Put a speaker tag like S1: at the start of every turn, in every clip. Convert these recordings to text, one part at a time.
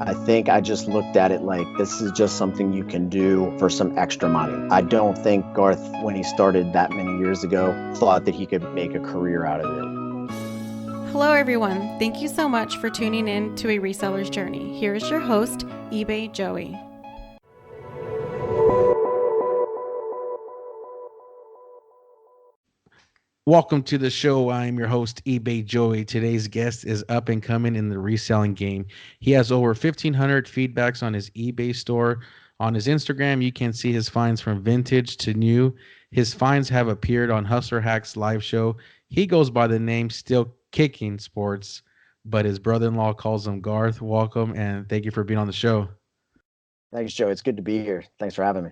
S1: I think I just looked at it like this is just something you can do for some extra money. I don't think Garth, when he started that many years ago, thought that he could make a career out of it.
S2: Hello, everyone. Thank you so much for tuning in to A Reseller's Journey. Here is your host, eBay Joey.
S3: Welcome to the show. I am your host, eBay Joey. Today's guest is up and coming in the reselling game. He has over 1,500 feedbacks on his eBay store. On his Instagram, you can see his finds from vintage to new. His finds have appeared on Hustler Hack's live show. He goes by the name Still Kicking Sports, but his brother-in-law calls him Garth. Welcome, and thank you for being on the show.
S1: Thanks, Joe. It's good to be here. Thanks for having me.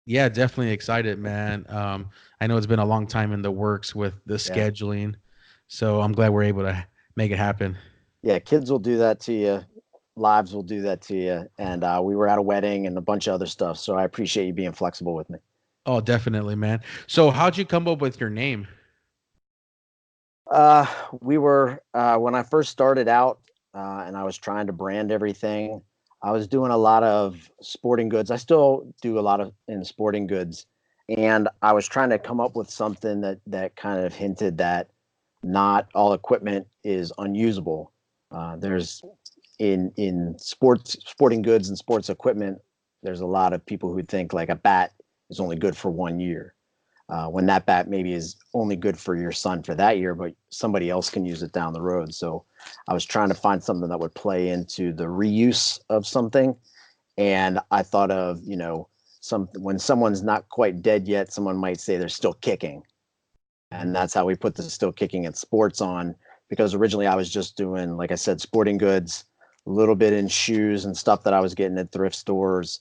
S3: Yeah, definitely excited, man. I know it's been a long time in the works with the
S1: Yeah.
S3: scheduling, so I'm glad we're able to make it happen.
S1: Yeah, kids will do that to you. Lives will do that to you. And we were at a wedding and a bunch of other stuff. So I appreciate you being flexible with me.
S3: Oh, definitely, man. So, how'd you come up with your name?
S1: Uh, we were, when I first started out and I was trying to brand everything, I was doing a lot of sporting goods. I still do a lot of in sporting goods. And I was trying to come up with something that kind of hinted that not all equipment is unusable. There's in sporting goods and sports equipment, there's a lot of people who think like a bat is only good for 1 year. When that bat maybe is only good for your son for that year, but somebody else can use it down the road. So I was trying to find something that would play into the reuse of something. And I thought of, when someone's not quite dead yet, someone might say they're still kicking. And that's how we put the still kicking at sports on, because originally I was just doing, like I said, sporting goods, a little bit in shoes and stuff that I was getting at thrift stores,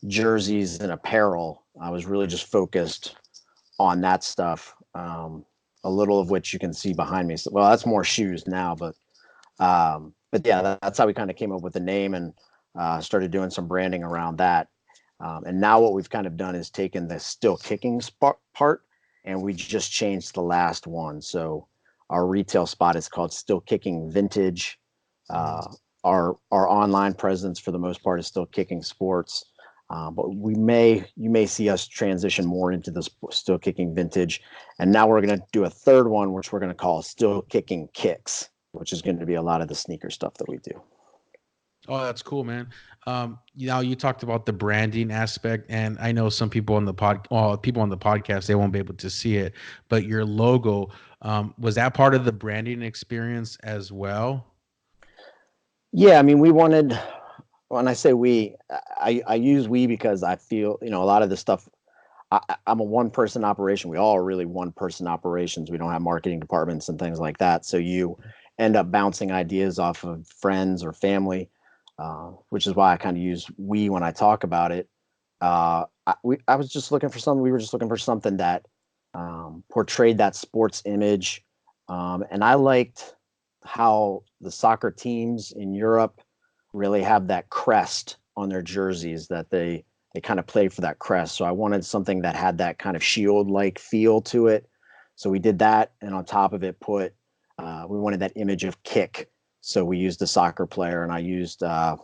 S1: jerseys and apparel. I was really just focused on that stuff. A little of which you can see behind me. So, well, that's more shoes now, but yeah, that's how we kind of came up with the name and started doing some branding around that. And now what we've kind of done is taken the still kicking part and we just changed the last one. So our retail spot is called Still Kicking Vintage. Our online presence for the most part is Still Kicking Sports. But you may see us transition more into the Still Kicking Vintage. And now we're going to do a third one, which we're going to call Still Kicking Kicks, which is going to be a lot of the sneaker stuff that we do.
S3: Oh, that's cool, man. You talked about the branding aspect, and I know some people on the people on the podcast, they won't be able to see it, but your logo, was that part of the branding experience as well?
S1: Yeah, I mean, we wanted, when I say we, I use we because I feel, a lot of this stuff, I'm a one person operation. We all are really one person operations. We don't have marketing departments and things like that. So you end up bouncing ideas off of friends or family, which is why I kind of use we when I talk about it. I was just looking for something. We were just looking for something that portrayed that sports image. And I liked how the soccer teams in Europe really have that crest on their jerseys, that they kind of play for that crest. So I wanted something that had that kind of shield-like feel to it. So we did that, and on top of it, we wanted that image of kick. So we used a soccer player, and I used a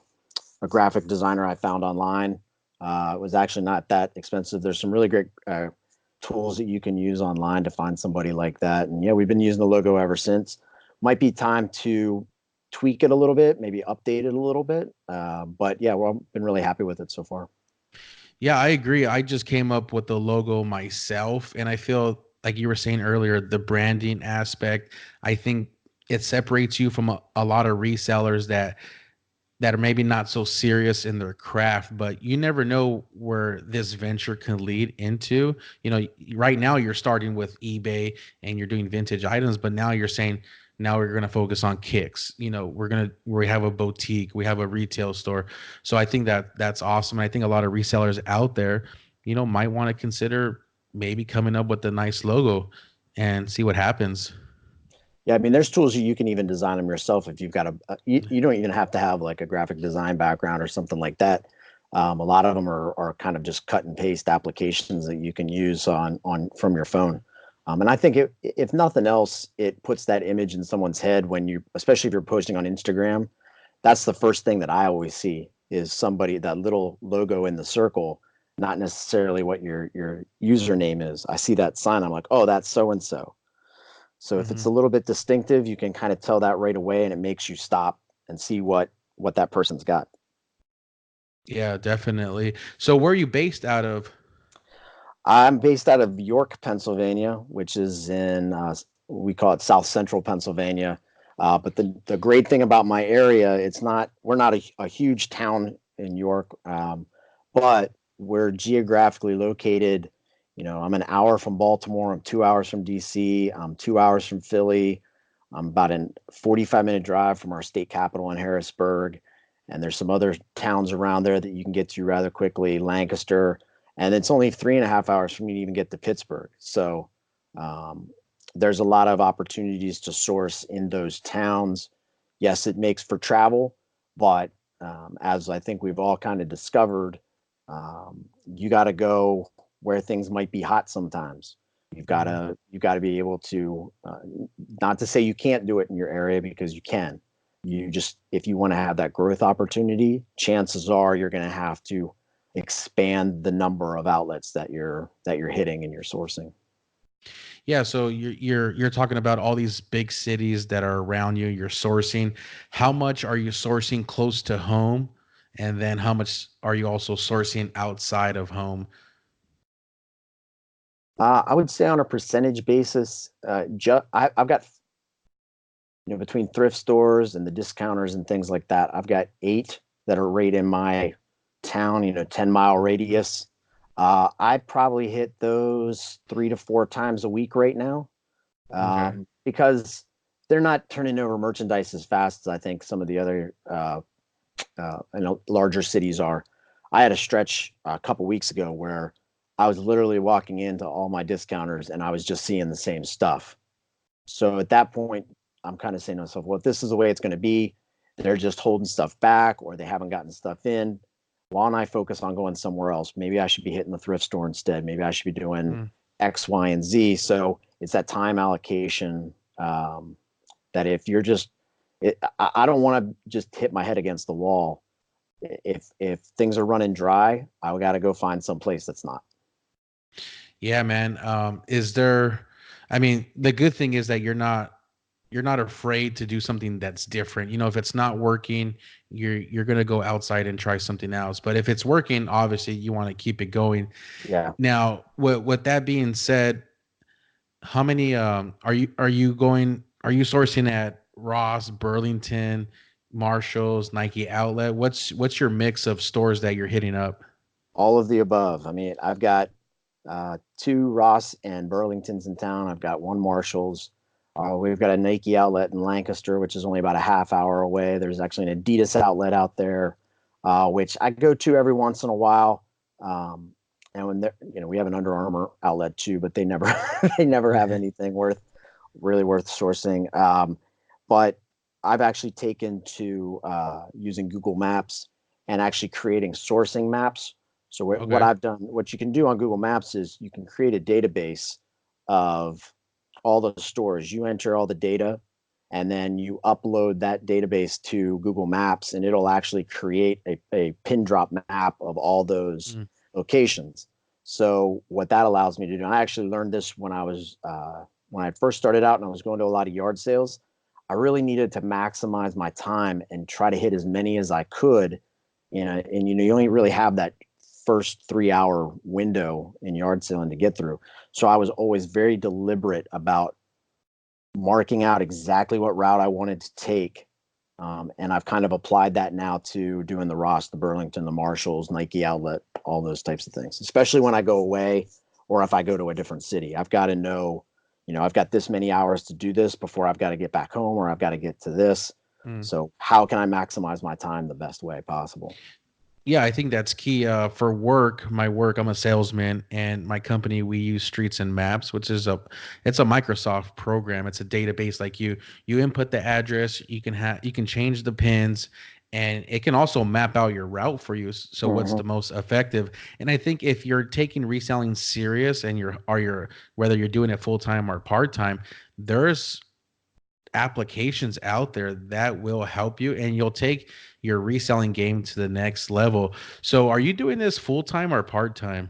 S1: graphic designer I found online. It was actually not that expensive. There's some really great tools that you can use online to find somebody like that. And yeah, we've been using the logo ever since. Might be time to tweak it a little bit, maybe update it a little bit. But yeah, we've been really happy with it so far.
S3: Yeah, I agree. I just came up with the logo myself, and I feel like you were saying earlier, the branding aspect, I think it separates you from a lot of resellers that are maybe not so serious in their craft, but you never know where this venture can lead into. Right now you're starting with eBay and you're doing vintage items, but now you're saying, now we're going to focus on kicks. We have a boutique, we have a retail store. So I think that's awesome. I think a lot of resellers out there, might want to consider maybe coming up with a nice logo and see what happens.
S1: Yeah, I mean, there's tools you can even design them yourself if you've got you don't even have to have like a graphic design background or something like that. A lot of them are kind of just cut and paste applications that you can use on from your phone. And I think if nothing else, it puts that image in someone's head when especially if you're posting on Instagram, that's the first thing that I always see is somebody, that little logo in the circle, not necessarily what your username is. I see that sign, I'm like, oh, that's so and so. So if it's
S3: Hmm.
S1: a little bit distinctive, you can kind of tell that right away, and it makes you stop and see what that person's got.
S3: Yeah, definitely. So where are you based out of?
S1: I'm based out of York, Pennsylvania, which is in we call it South Central Pennsylvania. But the great thing about my area, we're not a huge town in York, but we're geographically located. I'm an hour from Baltimore. I'm 2 hours from DC. I'm 2 hours from Philly. I'm about a 45-minute drive from our state capital in Harrisburg. And there's some other towns around there that you can get to rather quickly, Lancaster, and it's only 3.5 hours for me to even get to Pittsburgh. So um, there's a lot of opportunities to source in those towns. Yes, it makes for travel, but as I think we've all kind of discovered, you got to go where things might be hot sometimes.
S3: Hmm.
S1: You've got to be able to, not to say you can't do it in your area, because you can. You just, if you want to have that growth opportunity, chances are you're going to have to expand the number of outlets that you're hitting and you're sourcing.
S3: Yeah, so you're talking about all these big cities that are around you. You're sourcing. How much are you sourcing close to home, and then how much are you also sourcing outside of home?
S1: I would say on a percentage basis, I've got, between thrift stores and the discounters and things like that, I've got 8 that are right in my town, 10-mile radius. I probably hit those 3 to 4 times a week right now,
S3: Okay.
S1: because they're not turning over merchandise as fast as I think some of the other larger cities are. I had a stretch a couple weeks ago where I was literally walking into all my discounters and I was just seeing the same stuff. So at that point, I'm kind of saying to myself, well, if this is the way it's going to be, they're just holding stuff back or they haven't gotten stuff in. Why don't I focus on going somewhere else? Maybe I should be hitting the thrift store instead. Maybe I should be doing
S3: Mm.
S1: X, Y, and Z. So it's that time allocation, that if you're just, I don't want to just hit my head against the wall. If things are running dry, I got to go find some place that's not.
S3: Yeah, man. Is there? I mean, the good thing is that you're not afraid to do something that's different. You know, if it's not working, you're gonna go outside and try something else. But if it's working, obviously you want to keep it going.
S1: Yeah.
S3: Now, with that being said, how many are you sourcing at Ross, Burlington, Marshalls, Nike Outlet? What's your mix of stores that you're hitting up?
S1: All of the above. I mean, I've got 2 Ross and Burlingtons in town. I've got 1 Marshalls. We've got a Nike outlet in Lancaster, which is only about a half hour away. There's actually an Adidas outlet out there, which I go to every once in a while. Um, and when we have an Under Armour outlet too, but they never they never have anything really worth sourcing. But I've actually taken to using Google Maps and actually creating sourcing maps. So what
S3: Okay.
S1: I've done, what you can do on Google Maps is you can create a database of all the stores. You enter all the data, and then you upload that database to Google Maps, and it'll actually create a pin drop map of all those
S3: Mm.
S1: locations. So what that allows me to do, and I actually learned this when I first started out and I was going to a lot of yard sales. I really needed to maximize my time and try to hit as many as I could. And you only really have that first 3 hour window in yard selling to get through. So I was always very deliberate about marking out exactly what route I wanted to take. And I've kind of applied that now to doing the Ross, the Burlington, the Marshalls, Nike Outlet, all those types of things, especially when I go away or if I go to a different city. I've got to know, I've got this many hours to do this before I've got to get back home or I've got to get to this.
S3: Mm.
S1: So, how can I maximize my time the best way possible?
S3: Yeah, I think that's key. For work, my work, I'm a salesman, and my company we use Streets and Maps, which is it's a Microsoft program. It's a database. Like you input the address, you can change the pins, and it can also map out your route for you. So what's
S1: Mm-hmm.
S3: the most effective? And I think if you're taking reselling serious and you're whether you're doing it full time or part time, there's applications out there that will help you, and you'll take your reselling game to the next level. So are you doing this full time or part time?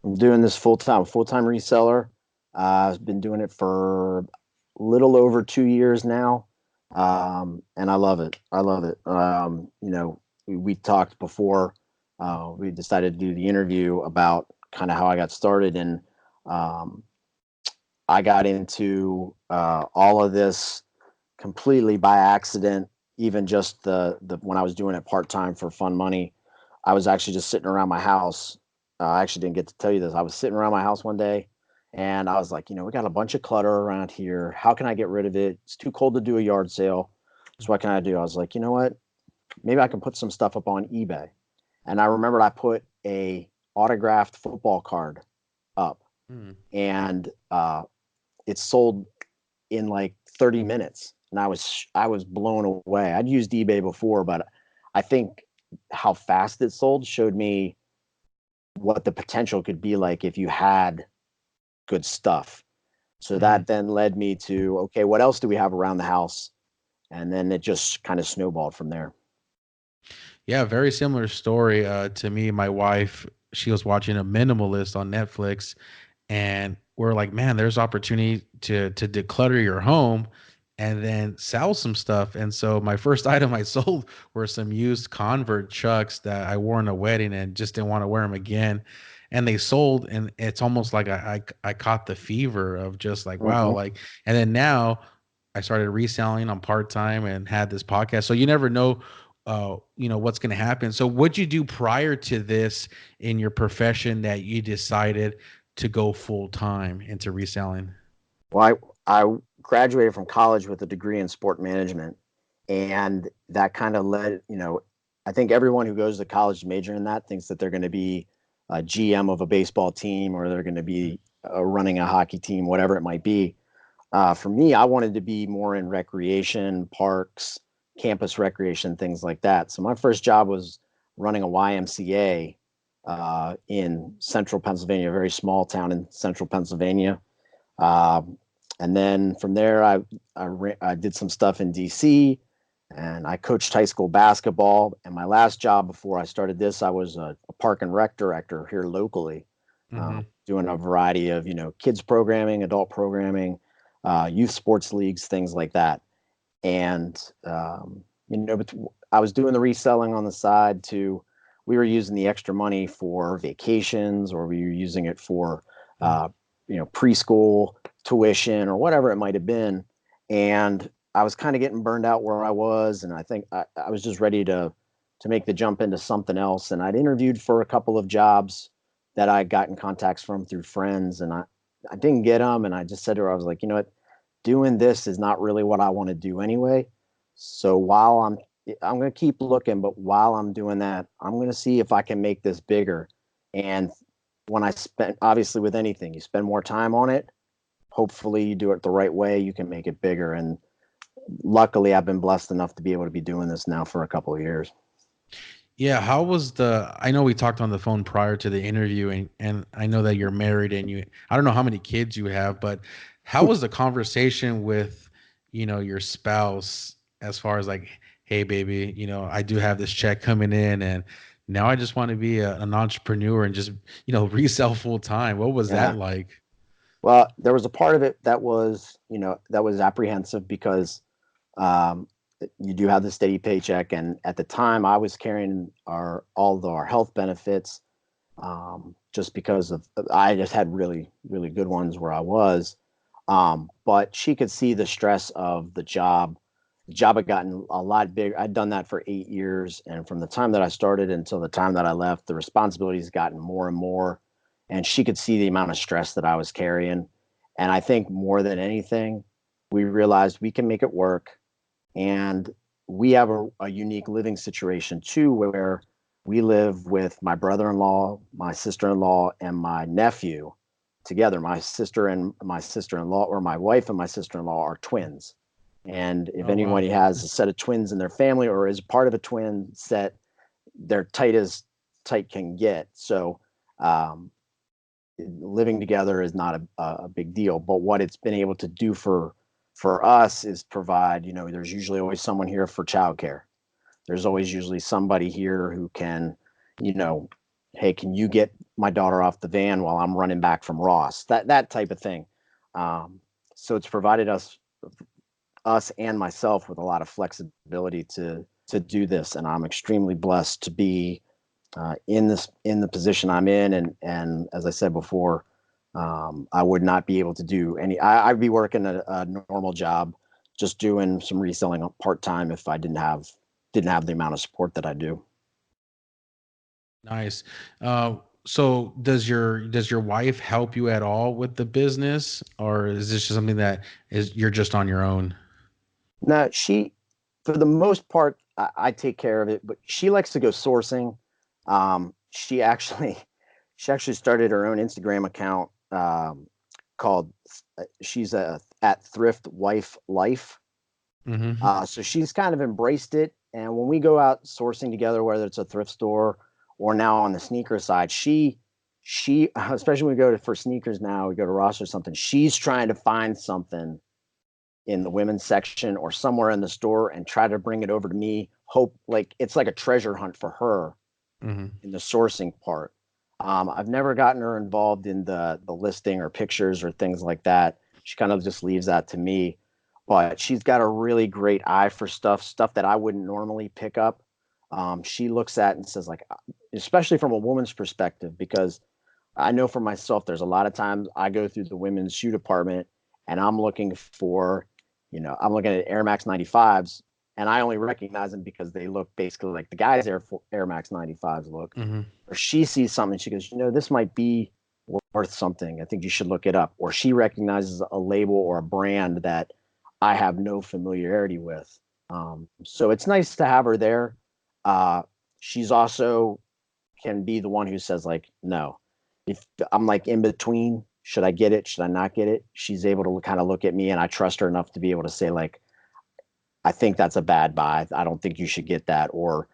S1: I'm doing this full time reseller. I've been doing it for a little over 2 years now, and I love it. I love it. We talked before we decided to do the interview about kind of how I got started, and um, I got into all of this completely by accident. Even just the when I was doing it part time for fun money, I was actually just sitting around my house. I actually didn't get to tell you this. I was sitting around my house one day, and I was like, we got a bunch of clutter around here. How can I get rid of it? It's too cold to do a yard sale. So what can I do? I was like, you know what? Maybe I can put some stuff up on eBay. And I remembered I put a autographed football card up,
S3: Hmm.
S1: and it sold in like 30 minutes, and I was blown away. I'd used eBay before, but I think how fast it sold showed me what the potential could be like if you had good stuff. So
S3: Hmm.
S1: that then led me to, okay, what else do we have around the house? And then it just kind of snowballed from there.
S3: Yeah, very similar story to me. My wife, she was watching a minimalist on Netflix, and we're like, man, there's opportunity to declutter your home and then sell some stuff. And so my first item I sold were some used Convert Chucks that I wore in a wedding and just didn't want to wear them again. And they sold, and it's almost like I caught the fever of just like, wow,
S1: Mm-hmm.
S3: like. And then now I started reselling on part time and had this podcast. So you never know, what's going to happen. So what'd you do prior to this in your profession that you decided to go full time into reselling?
S1: Well, I graduated from college with a degree in sport management, and that kind of led, I think everyone who goes to college to major in that thinks that they're going to be a GM of a baseball team, or they're going to be running a hockey team, whatever it might be. For me, I wanted to be more in recreation, parks, campus recreation, things like that. So my first job was running a YMCA in central Pennsylvania, a very small town in central Pennsylvania. Um, and then from there, I did some stuff in DC, and I coached high school basketball. And my last job before I started this, I was a park and rec director here locally,
S3: Hmm.
S1: doing a variety of kids programming, adult programming, youth sports leagues, things like that. And but I was doing the reselling on the side too. We were using the extra money for vacations, or we were using it for uh, preschool tuition or whatever it might have been. And I was kind of getting burned out where I was, and I think I was just ready to make the jump into something else. And I'd interviewed for a couple of jobs that I got in contacts from through friends, and I didn't get them. And I just said to her, I was like, you know what, doing this is not really what I want to do anyway. So while I'm going to keep looking, but while I'm doing that, I'm going to see if I can make this bigger. And when I spend, obviously with anything, you spend more time on it. Hopefully you do it the right way, you can make it bigger. And luckily I've been blessed enough to be able to be doing this now for a couple of years.
S3: Yeah, how was I know we talked on the phone prior to the interview, and I know that you're married and I don't know how many kids you have, but how was the conversation with, your spouse as far as like, hey baby, I do have this check coming in, and now I just want to be an entrepreneur and just, resell full time. What was that
S1: Yeah.
S3: like?
S1: Well, there was a part of it that was apprehensive because um, you do have the steady paycheck, and at the time I was carrying all of our health benefits, just because of I just had really really good ones where I was, but she could see the stress of the job. The job had gotten a lot bigger. I'd done that for 8 years, and from the time that I started until the time that I left, the responsibilities gotten more and more, and she could see the amount of stress that I was carrying. And I think more than anything, we realized we can make it work. And we have a unique living situation too, where we live with my brother-in-law, my sister-in-law, and my nephew together. My sister-in-law, or my wife and my sister-in-law, are twins. And if
S3: Oh wow.
S1: anybody has a set of twins in their family or is part of a twin set, they're tight as tight can get. So um, living together is not a big deal. But what it's been able to do for for us is provide, there's usually always someone here for childcare. There's always usually somebody here who can, you know, hey, can you get my daughter off the van while I'm running back from Ross? That type of thing. Um, so it's provided us and myself with a lot of flexibility to do this, and I'm extremely blessed to be in the position I'm in, and as I said before, I would not be able to do any. I'd be working a normal job, just doing some reselling part time if I didn't have the amount of support that I do.
S3: Nice. So does your wife help you at all with the business, or is this just something that is you're just on your own?
S1: No, for the most part, I take care of it, but she likes to go sourcing. She actually, she actually started her own Instagram account called. She's at Thrift Wife Life.
S3: Hmm.
S1: So she's kind of embraced it. And when we go out sourcing together, whether it's a thrift store or now on the sneaker side, she especially when we go to for sneakers now, we go to Ross or something. She's trying to find something in the women's section or somewhere in the store and try to bring it over to me. Hope like it's like a treasure hunt for her
S3: Hmm.
S1: in the sourcing part. I've never gotten her involved in the listing or pictures or things like that. She kind of just leaves that to me. But she's got a really great eye for stuff that I wouldn't normally pick up. She looks at and says like, especially from a woman's perspective, because I know for myself, there's a lot of times I go through the women's shoe department and I'm looking for, I'm looking at Air Max 95s and I only recognize them because they look basically like the guys Air Max 95s look.
S3: Hmm.
S1: Or she sees something, she goes, this might be worth something. I think you should look it up. Or she recognizes a label or a brand that I have no familiarity with. So it's nice to have her there. Uh, she's also can be the one who says like, no, if I'm like in between, should I get it? Should I not get it? She's able to kind of look at me and I trust her enough to be able to say like, I think that's a bad buy. I don't think you should get that. Or,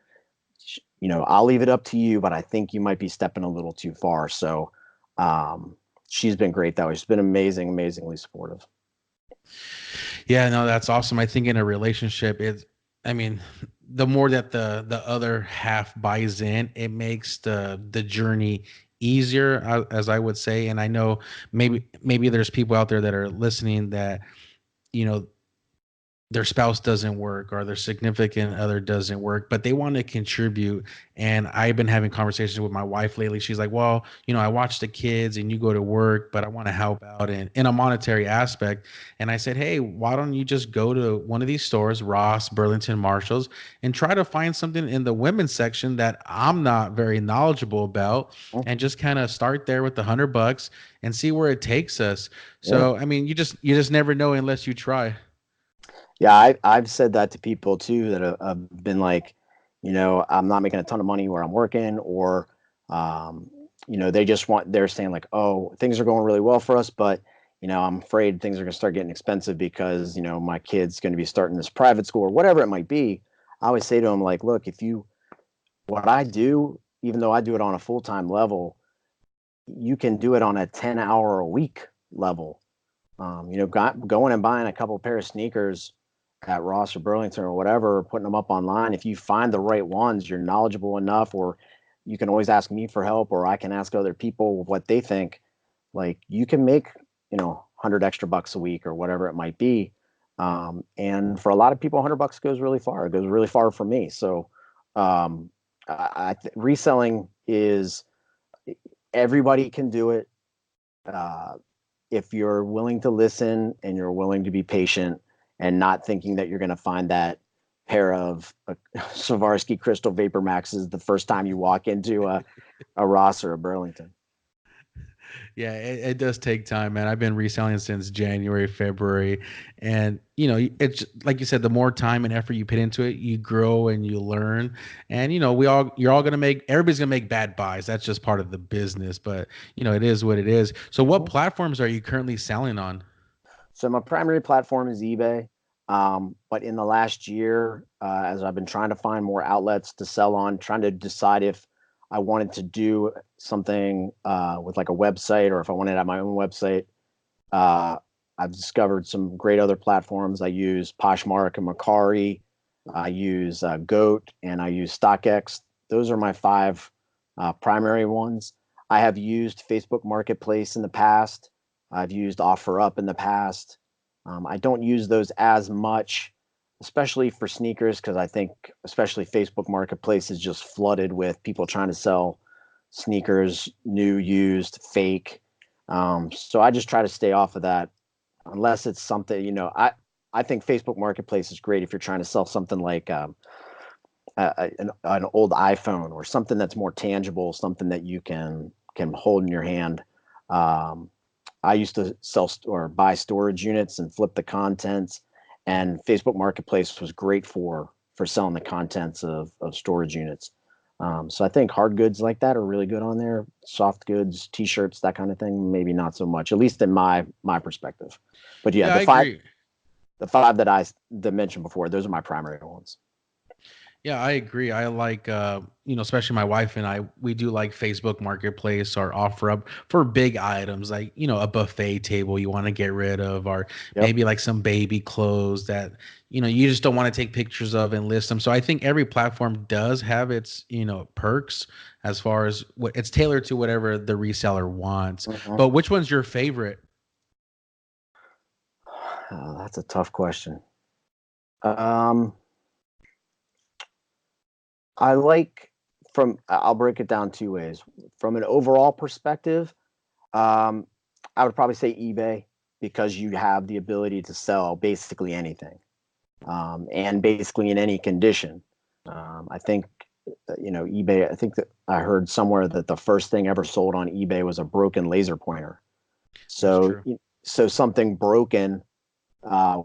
S1: I'll leave it up to you, but I think you might be stepping a little too far. So, she's been great that way. She's been amazing, amazingly supportive.
S3: Yeah, no, that's awesome. I think in a relationship, I mean, the more that the other half buys in, it makes the journey easier, as I would say. And I know maybe there's people out there that are listening that you know their spouse doesn't work or their significant other doesn't work, but they want to contribute. And I've been having conversations with my wife lately. She's like, well, I watch the kids and you go to work, but I want to help out in a monetary aspect. And I said, hey, why don't you just go to one of these stores, Ross, Burlington, Marshalls, and try to find something in the women's section that I'm not very knowledgeable about, and just kind of start there with $100 and see where it takes us.
S1: Yeah.
S3: So, I mean, you just never know unless you try.
S1: Yeah, I've said that to people too that have been like, I'm not making a ton of money where I'm working, or, um, they're saying like, oh, things are going really well for us, but, I'm afraid things are going to start getting expensive because, my kid's going to be starting this private school or whatever it might be. I always say to them, like, look, what I do, even though I do it on a full time level, you can do it on a 10-hour a week level. Going and buying a couple of pair of sneakers at Ross or Burlington or whatever, putting them up online. If you find the right ones, you're knowledgeable enough, or you can always ask me for help, or I can ask other people what they think. Like you can make, 100 extra bucks a week or whatever it might be. And for a lot of people, 100 bucks goes really far. It goes really far for me. So, reselling is everybody can do it. Uh, if you're willing to listen and you're willing to be patient and not thinking that you're going to find that pair of Swarovski Crystal Vapor Maxes the first time you walk into a Ross or a Burlington.
S3: Yeah, it does take time, man. I've been reselling since January, February, and it's like you said, the more time and effort you put into it, you grow and you learn. And you're all gonna make everybody's gonna make bad buys. That's just part of the business, but it is what it is. So, what
S1: Mhm.
S3: platforms are you currently selling on?
S1: So my primary platform is eBay. But in the last year, as I've been trying to find more outlets to sell on, trying to decide if I wanted to do something with like a website or if I wanted to have my own website, uh, I've discovered some great other platforms. I use Poshmark and Mercari. I use Goat, and I use StockX. Those are my five primary ones. I have used Facebook Marketplace in the past. I've used OfferUp in the past. I don't use those as much, especially for sneakers, because I think especially Facebook Marketplace is just flooded with people trying to sell sneakers, new, used, fake. So I just try to stay off of that unless it's something, I think Facebook Marketplace is great if you're trying to sell something like an old iPhone or something that's more tangible, something that you can hold in your hand. Um, I used to sell or buy storage units and flip the contents, and Facebook Marketplace was great for selling the contents of storage units. So I think hard goods like that are really good on there. Soft goods, T-shirts, that kind of thing, maybe not so much, at least in my perspective. But yeah,
S3: Yeah, I agree.
S1: the five that mentioned before, those are my primary ones.
S3: Yeah, I agree. I like, especially my wife and I, we do like Facebook Marketplace or OfferUp for big items like, a buffet table you want to get rid of, or
S1: Yep.
S3: maybe like some baby clothes that, you just don't want to take pictures of and list them. So I think every platform does have its, perks as far as what it's tailored to whatever the reseller wants.
S1: Mhm.
S3: But which one's your favorite?
S1: Oh, that's a tough question. Um, I like I'll break it down two ways. From an overall perspective, um, I would probably say eBay because you have the ability to sell basically anything, and basically in any condition. I think, eBay. I think that I heard somewhere that the first thing ever sold on eBay was a broken laser pointer.
S3: That's
S1: So,
S3: true.
S1: so something broken uh,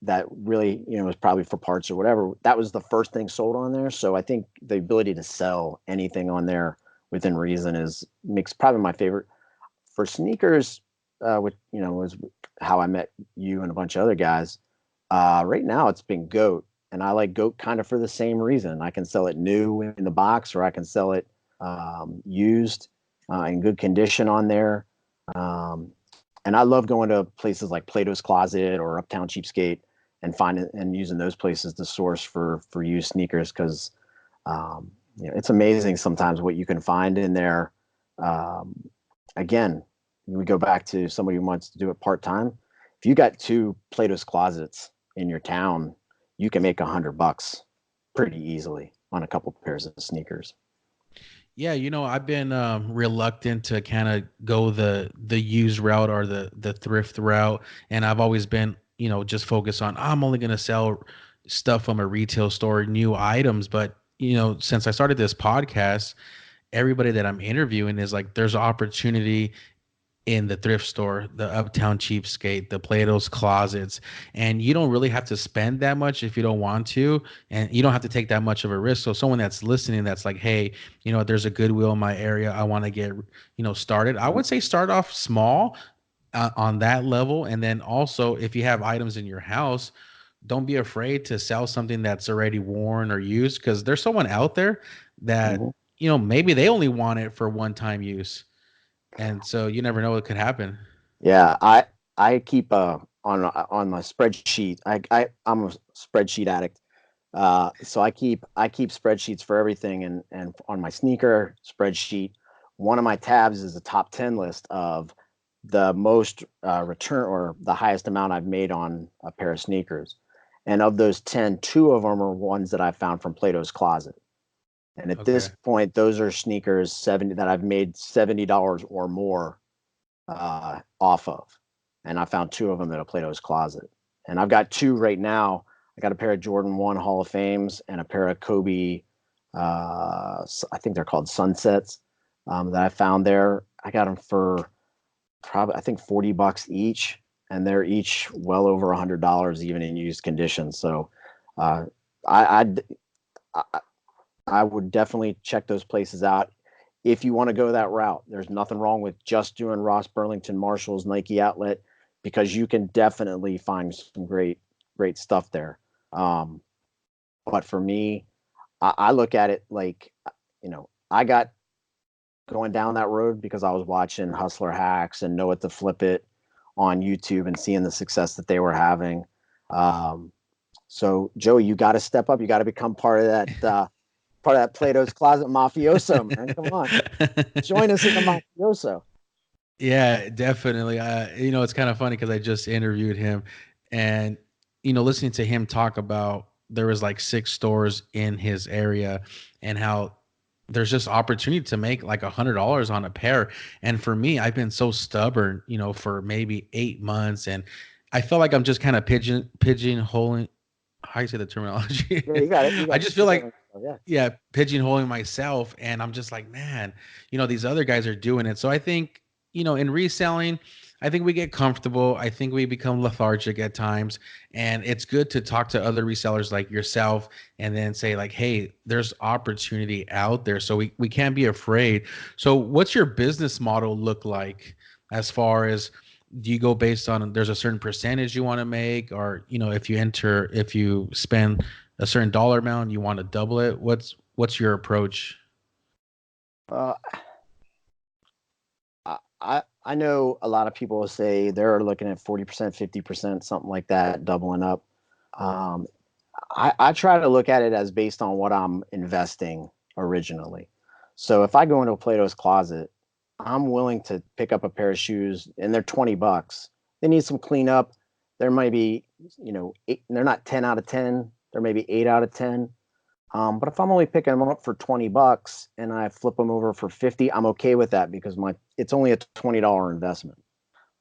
S1: that really, was probably for parts or whatever. That was the first thing sold on there. So I think the ability to sell anything on there within reason is makes probably my favorite. For sneakers, which was how I met you and a bunch of other guys. Right now, it's been Goat, and I like Goat kind of for the same reason. I can sell it new in the box, or I can sell it used in good condition on there. Um, and I love going to places like Plato's Closet or Uptown Cheapskate and finding and using those places to source for used sneakers because it's amazing sometimes what you can find in there. Um, Again, we go back to somebody who wants to do it part time. If you got two Plato's Closets in your town, you can make $100 pretty easily on a couple pairs of sneakers.
S3: Yeah, I've been reluctant to kind of go the used route or the thrift route, and I've always been, just focused on I'm only going to sell stuff from a retail store, new items. But since I started this podcast, everybody that I'm interviewing is like, there's opportunity in the thrift store, the Uptown Cheapskate, the Plato's Closets, and you don't really have to spend that much if you don't want to, and you don't have to take that much of a risk. So someone that's listening, that's like, hey, there's a Goodwill in my area, I want to get, started. I
S1: Mhm.
S3: would say start off small on that level, and then also if you have items in your house, don't be afraid to sell something that's already worn or used, because there's someone out there that
S1: Mhm.
S3: maybe they only want it for one time use, and so you never know what could happen.
S1: Yeah, I keep on my spreadsheet. I'm a spreadsheet addict. So I keep spreadsheets for everything, and on my sneaker spreadsheet, one of my tabs is a top 10 list of the most return or the highest amount I've made on a pair of sneakers. And of those 10, two of them are ones that I found from Plato's Closet. And at this
S3: Okay.
S1: point, those are sneakers 70 that I've made $70 or more off of. And I found two of them at a Plato's Closet. And I've got two right now. I got a pair of Jordan 1 Hall of Fames and a pair of Kobe, I think they're called Sunsets, that I found there. I got them for probably, I think, $40 each. And they're each well over $100, even in used condition. So uh, I, I'd, I, I would definitely check those places out if you want to go that route. There's nothing wrong with just doing Ross Burlington, Marshalls, Nike Outlet, because you can definitely find some great stuff there. Um, but for me, I look at it like, I got going down that road because I was watching Hustler Hacks and Know It to Flip It on YouTube and seeing the success that they were having. So Joey, you got to step up. You got to become part of that Plato's Closet mafioso, man. Come on, join us in the mafioso.
S3: Yeah, definitely. It's kind of funny because I just interviewed him, and listening to him talk about there was like 6 stores in his area, and how there's just opportunity to make like $100 on a pair. And for me, I've been so stubborn, for maybe 8 months, and I feel like I'm just kind of pigeonholing. How you say the terminology?
S1: Yeah, you got it. You
S3: I
S1: got
S3: just feel like,
S1: it. Yeah.
S3: yeah, pigeonholing myself, and I'm just like, man, these other guys are doing it. So I think, in reselling, I think we get comfortable. I think we become lethargic at times, and it's good to talk to other resellers like yourself and then say like, hey, there's opportunity out there. So we can't be afraid. So what's your business model look like, as far as, do you go based on, there's a certain percentage you want to make, or if you spend a certain dollar amount, you want to double it? What's your approach?
S1: Uh, I know a lot of people say they're looking at 40%, 50%, something like that, doubling up. Um, I try to look at it as based on what I'm investing originally. So if I go into a Plato's Closet, I'm willing to pick up a pair of shoes and they're $20. They need some cleanup. There might be, they're not 10 out of 10. They're maybe 8 out of 10. But if I'm only picking them up for $20 and I flip them over for 50, I'm okay with that because it's only a $20 investment.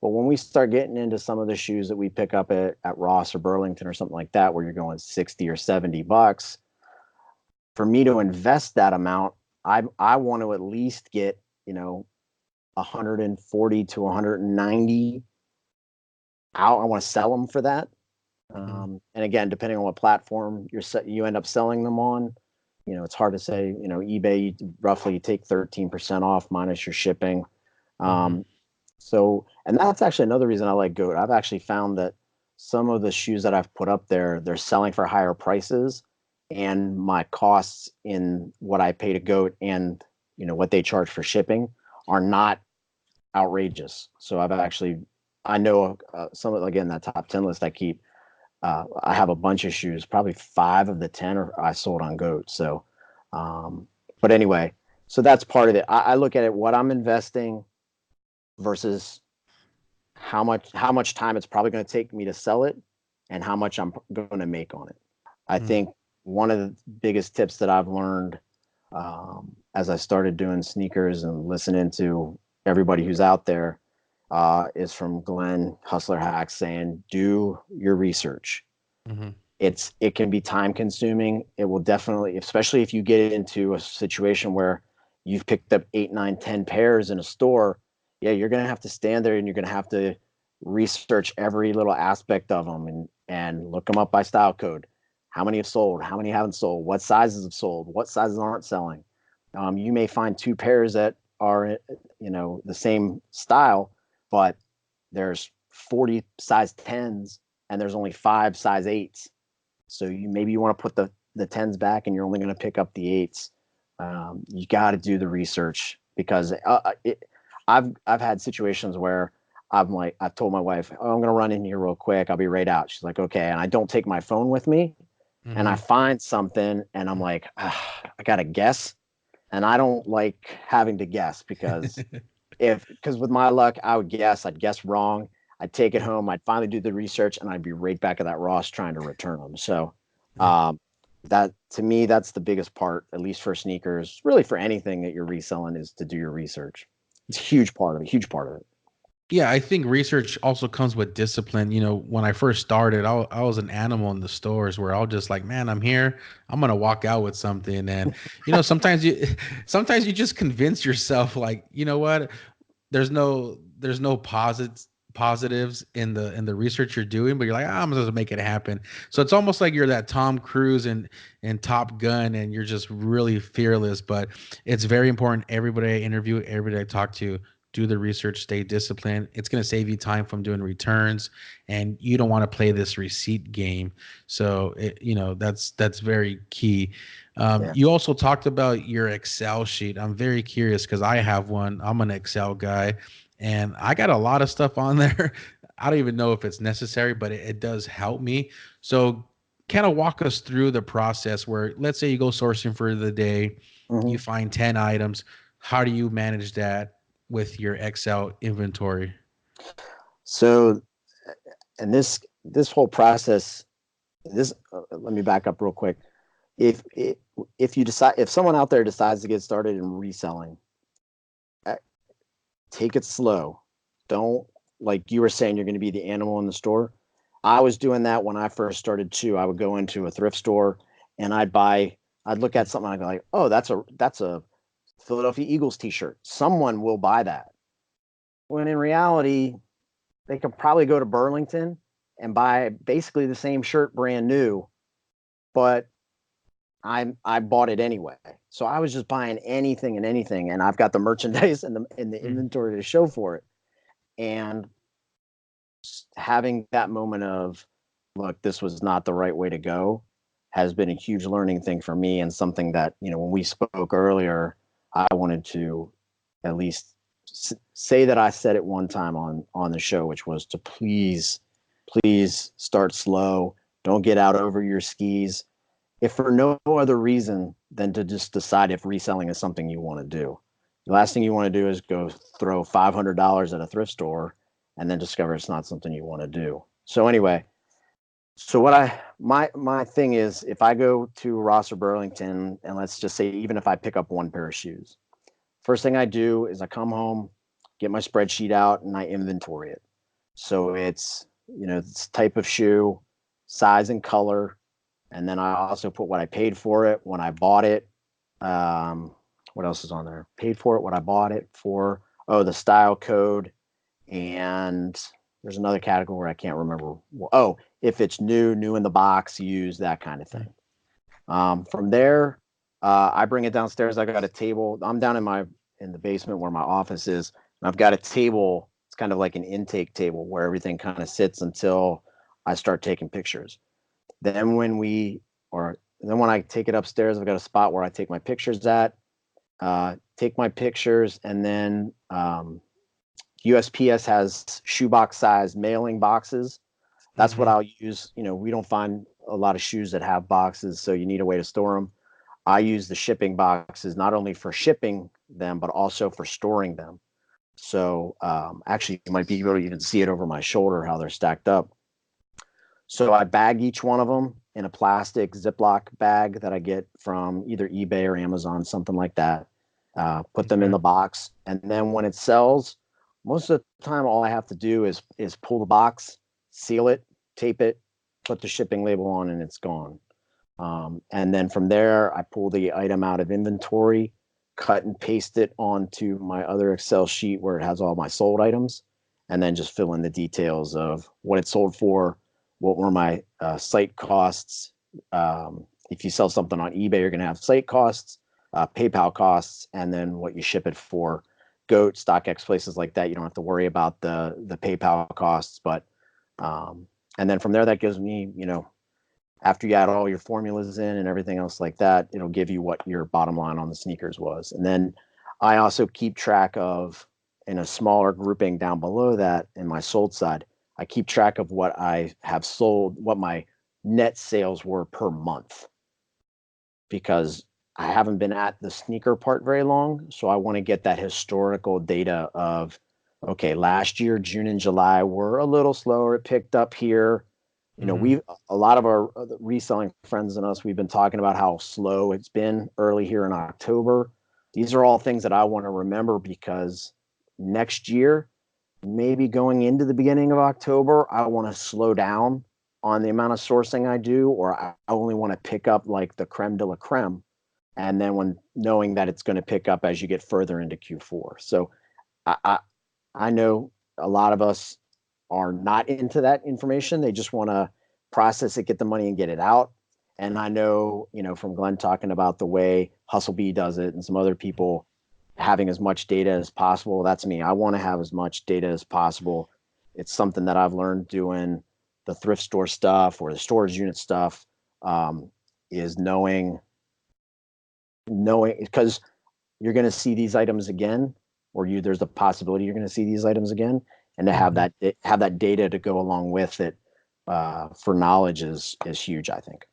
S1: But when we start getting into some of the shoes that we pick up at Ross or Burlington or something like that, where you're going 60 or $70, for me to invest that amount, I want to at least get, 140 to 190 out. I want to sell them for that. And again, depending on what platform you end up selling them on, it's hard to say. eBay, roughly you take 13% off minus your shipping. So, and that's actually another reason I like GOAT. I've actually found that some of the shoes that I've put up there, they're selling for higher prices, and my costs in what I pay to GOAT and what they charge for shipping are not outrageous. So I know some of, again, that top 10 list I keep. I have a bunch of shoes. Probably 5 of the 10 I sold on GOAT. So, but anyway, so that's part of it. I look at it, what I'm investing versus how much time it's probably going to take me to sell it, and how much I'm going to make on it. I think one of the biggest tips that I've learned as I started doing sneakers and listening to everybody who's out there is from Glenn Hustler Hacks, saying, do your research. It can be time consuming. It will definitely, especially if you get into a situation where you've picked up 8, 9, 10 pairs in a store. Yeah, you're going to have to stand there and you're going to have to research every little aspect of them and look them up by style code. How many have sold? How many haven't sold? What sizes have sold? What sizes aren't selling? You may find 2 pairs that are, the same style, but there's 40 size 10s and there's only 5 size 8s. So maybe you want to put the 10s back and you're only going to pick up the 8s. You got to do the research, because I've had situations where I've told my wife, oh, I'm going to run in here real quick. I'll be right out. She's like, okay. And I don't take my phone with me, and I find something and I'm like, I got to guess. And I don't like having to guess, because with my luck, I'd guess wrong. I'd take it home. I'd finally do the research and I'd be right back at that Ross trying to return them. So, that, to me, that's the biggest part, at least for sneakers, really for anything that you're reselling, is to do your research. It's a huge part of it.
S3: Yeah, I think research also comes with discipline. When I first started, I was an animal in the stores, where I'll just like, man, I'm here. I'm gonna walk out with something, and sometimes sometimes you just convince yourself, like, you know what, there's no positives in the research you're doing, but you're like, I'm just gonna make it happen. So it's almost like you're that Tom Cruise in Top Gun, and you're just really fearless. But it's very important. Everybody I interview, everybody I talk to, do the research, stay disciplined. It's going to save you time from doing returns, and you don't want to play this receipt game. So that's very key. You also talked about your Excel sheet. I'm very curious because I have one. I'm an Excel guy, and I got a lot of stuff on there. I don't even know if it's necessary, but it does help me. So kind of walk us through the process where, let's say you go sourcing for the day, you
S1: Mhm.
S3: find 10 items. How do you manage that with your Excel inventory?
S1: So, and this whole process, this let me back up real quick. If if you decide, if someone out there decides to get started in reselling, uh, take it slow. Don't, like you were saying, you're going to be the animal in the store. I was doing that when I first started too. I would go into a thrift store and I'd look at something and I'd go like, oh, that's a Philadelphia Eagles t-shirt. Someone will buy that. When in reality, they could probably go to Burlington and buy basically the same shirt brand new, but I bought it anyway. So I was just buying anything and anything, and I've got the merchandise and the
S3: Mm.
S1: inventory to show for it. And having that moment of, look, this was not the right way to go, has been a huge learning thing for me, and something that, when we spoke earlier, I wanted to at least say that I said it one time on the show, which was to please start slow. Don't get out over your skis, if for no other reason than to just decide if reselling is something you want to do. The last thing you want to do is go throw $500 at a thrift store and then discover it's not something you want to do. So anyway, so what my thing is, if I go to Ross or Burlington, and let's just say even if I pick up one pair of shoes, first thing I do is I come home, get my spreadsheet out, and I inventory it. So it's type of shoe, size and color, and then I also put what I paid for it when I bought it. Um, what else is on there? Paid for it, what I bought it for. Oh, the style code, and there's another category I can't remember. Oh, if it's new in the box, used, that kind of
S3: Mm.
S1: thing. From there, I bring it downstairs. I got a table. I'm down in the basement where my office is. And I've got a table. It's kind of like an intake table where everything kind of sits until I start taking pictures. Then when I take it upstairs, I've got a spot where I take my pictures at, take my pictures, and then USPS has shoebox size mailing boxes. That's what
S3: Mm-hmm.
S1: I'll use. We don't find a lot of shoes that have boxes, so you need a way to store them. I use the shipping boxes not only for shipping them, but also for storing them. So actually, you might be able to even see it over my shoulder how they're stacked up. So I bag each one of them in a plastic Ziploc bag that I get from either eBay or Amazon, something like that. Put them in
S3: Okay.
S1: the box, and then when it sells, most of the time, all I have to do is pull the box, seal it, tape it, put the shipping label on, and it's gone. And then from there, I pull the item out of inventory, cut and paste it onto my other Excel sheet where it has all my sold items, and then just fill in the details of what it sold for, what were my site costs. If you sell something on eBay, you're going to have site costs, PayPal costs, and then what you ship it for. Goat, StockX, places like that, you don't have to worry about the PayPal costs. But and then from there, that gives me, after you add all your formulas in and everything else like that, it'll give you what your bottom line on the sneakers was. And then I also keep track of, in a smaller grouping down below that in my sold side, I keep track of what I have sold, what my net sales were per month, because I haven't been at the sneaker part very long. So I want to get that historical data of, okay, last year, June and July were a little slower. It picked up here.
S3: Mm-hmm.
S1: We've, a lot of our reselling friends and us, we've been talking about how slow it's been early here in October. These are all things that I want to remember, because next year, maybe going into the beginning of October, I want to slow down on the amount of sourcing I do, or I only want to pick up like the creme de la creme. And then when knowing that it's going to pick up as you get further into Q4. So I, I, I know a lot of us are not into that information. They just want to process it, get the money, and get it out. And I know, from Glenn talking about the way Hustlebee does it and some other people having as much data as possible. That's me. I want to have as much data as possible. It's something that I've learned doing the thrift store stuff or the storage unit stuff, is knowing because you're going to see these items again, or there's a possibility you're going to see these items again. and to
S3: Mhm.
S1: have that data to go along with it for knowledge is huge, I think.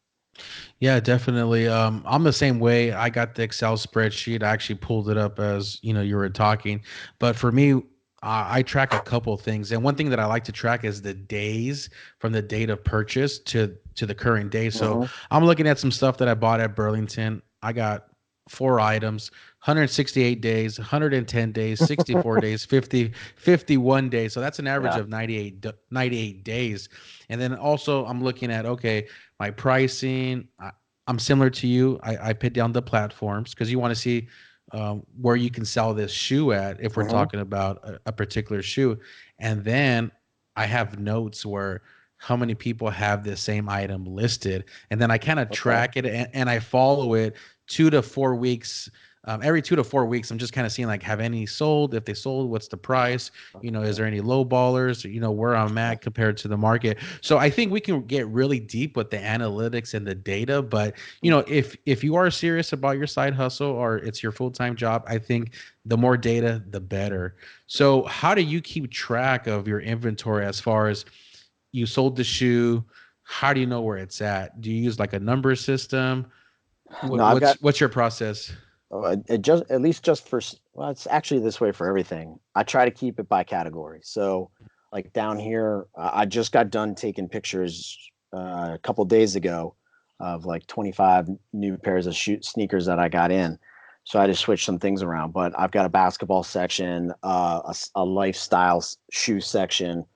S3: Yeah, definitely. I'm the same way. I got the Excel spreadsheet. I actually pulled it up as you were talking. But for me, I track a couple things, and one thing that I like to track is the days from the date of purchase to the current day. So
S1: Hmm.
S3: I'm looking at some stuff that I bought at Burlington. I got 4 items, 168 days, 110 days, 64 days, 51 days. So that's an average
S1: Yeah.
S3: of 98 days. And then also I'm looking at, okay, my pricing. I'm similar to you. I put down the platforms because you want to see where you can sell this shoe at if we're
S1: Hmm.
S3: talking about a particular shoe. And then I have notes where how many people have the same item listed. And then I kind of
S1: Okay.
S3: track it and I follow it 2 to 4 weeks. Every 2 to 4 weeks, I'm just kind of seeing like, have any sold? If they sold, what's the price? Is
S1: Yeah.
S3: there any low ballers? Where I'm at compared to the market. So I think we can get really deep with the analytics and the data. But if you are serious about your side hustle or it's your full-time job, I think the more data, the better. So how do you keep track of your inventory as far as you sold the shoe? How do you know where it's at? Do you use like a number system?
S1: No,
S3: What,
S1: I've
S3: what's
S1: got
S3: what's your process?
S1: it just at least just for well, it's actually this way for everything. I try to keep it by category. So, like down here, I just got done taking pictures a couple days ago of like 25 new pairs of sneakers that I got in. So I just switched some things around. But I've got a basketball section, a lifestyle shoe section,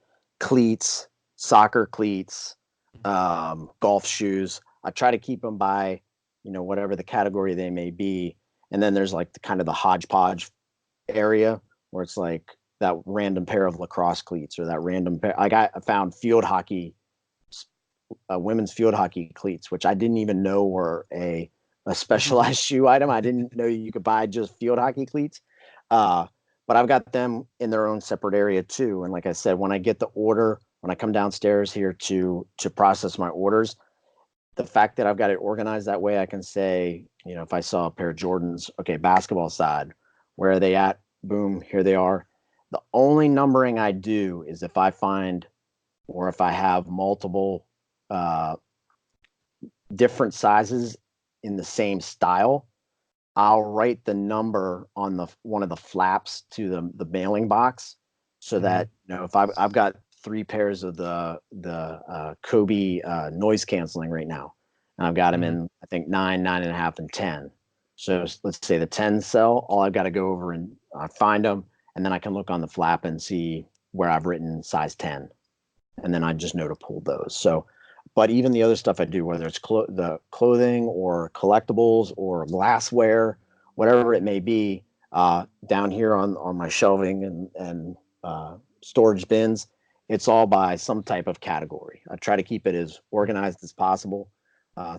S1: cleats, soccer cleats, golf shoes. I try to keep them by whatever the category they may be, and then there's like the kind of the hodgepodge area where it's like that random pair of lacrosse cleats or that random pair. I found field hockey, women's field hockey cleats, which I didn't even know were a specialized shoe item. I didn't know you could buy just field hockey cleats. Uh, but I've got them in their own separate area too. And like I said, when I get the order, when I come downstairs here to process my orders, the fact that I've got it organized that way, I can say, if I saw a pair of Jordans, okay, basketball side, where are they at? Boom, here they are. The only numbering I do is if I find or if I have multiple uh, different sizes in the same style, I'll write the number on the one of the flaps to the mailing box, so
S3: Mhm.
S1: that if I've got three pairs of the Kobe noise canceling right now, and I've got them
S3: Mhm.
S1: in I think 9, 9.5, and 10. So let's say the 10 sell. All I've got to go over and find them, and then I can look on the flap and see where I've written size 10, and then I just know to pull those. So, but even the other stuff I do, whether it's the clothing or collectibles or glassware, whatever it may be, down here on my shelving and storage bins, it's all by some type of category. I try to keep it as organized as possible.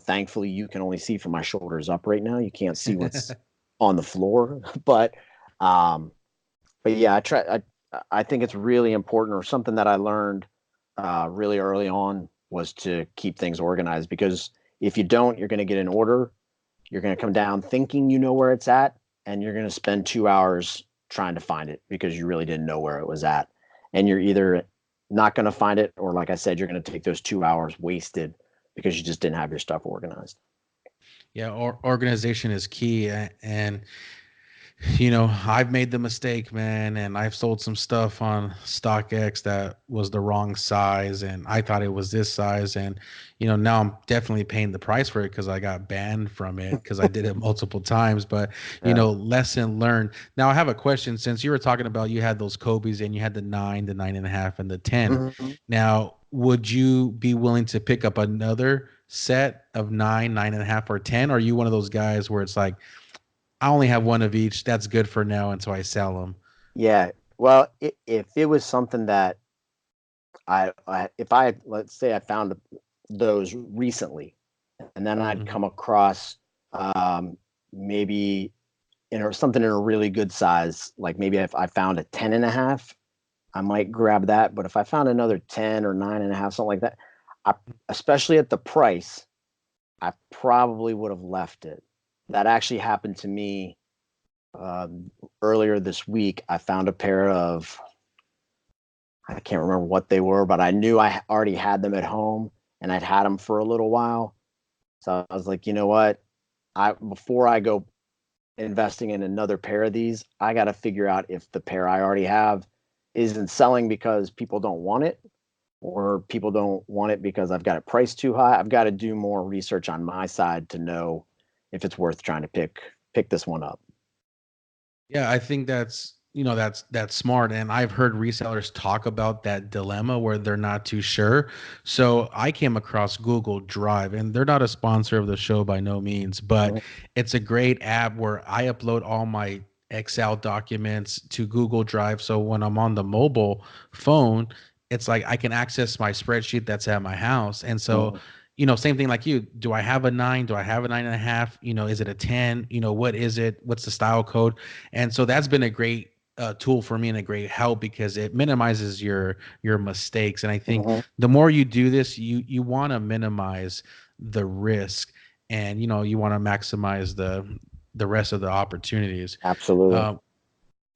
S1: Thankfully, you can only see from my shoulders up right now. You can't see what's on the floor, but um, but yeah, I think it's really important, or something that I learned really early on was to keep things organized, because if you don't, you're going to get an order, you're going to come down thinking you know where it's at, and you're going to spend 2 hours trying to find it because you really didn't know where it was at, and you're either not going to find it, or like I said, you're going to take those 2 hours wasted because you just didn't have your stuff organized.
S3: Yeah, organization is key, and I've made the mistake, man, and I've sold some stuff on StockX that was the wrong size, and I thought it was this size, and now I'm definitely paying the price for it because I got banned from it because I did it multiple times. But
S1: Yeah.
S3: lesson learned. Now I have a question. Since you were talking about you had those Kobe's and you had the 9, the 9.5, and the 10.
S1: Mhm.
S3: Now, would you be willing to pick up another set of 9, 9.5, or 10? Or are you one of those guys where it's like, I only have one of each. That's good for now until I sell them.
S1: Yeah. Well, if it was something that if I let's say I found those recently, and then I'd
S3: Hmm.
S1: come across um, maybe something in a really good size, like maybe if I found a 10.5, I might grab that. But if I found another 10 or 9.5, something like that, I, especially at the price, I probably would have left it. That actually happened to me um, earlier this week. I found a pair of I can't remember what they were, but I knew I already had them at home and I'd had them for a little while. So I was like, you know what? Before I go investing in another pair of these, I got to figure out if the pair I already have isn't selling because people don't want it, or people don't want it because I've got it priced too high. I've got to do more research on my side to know if it's worth trying to pick this one up.
S3: Yeah, I think that's smart. And I've heard resellers talk about that dilemma where they're not too sure. So I came across Google Drive, and they're not a sponsor of the show by no means, but
S1: Mhm,
S3: it's a great app where I upload all my Excel documents to Google Drive. So when I'm on the mobile phone, it's like I can access my spreadsheet that's at my house. And so,
S1: mhm,
S3: same thing like you. Do I have a nine? Do I have a 9.5? Is it a 10? What is it? What's the style code? And so that's been a great tool for me and a great help because it minimizes your mistakes. And I think
S1: mhm.
S3: the more you do this, you want to minimize the risk, and you want to maximize the rest of the opportunities.
S1: Absolutely.
S3: Um,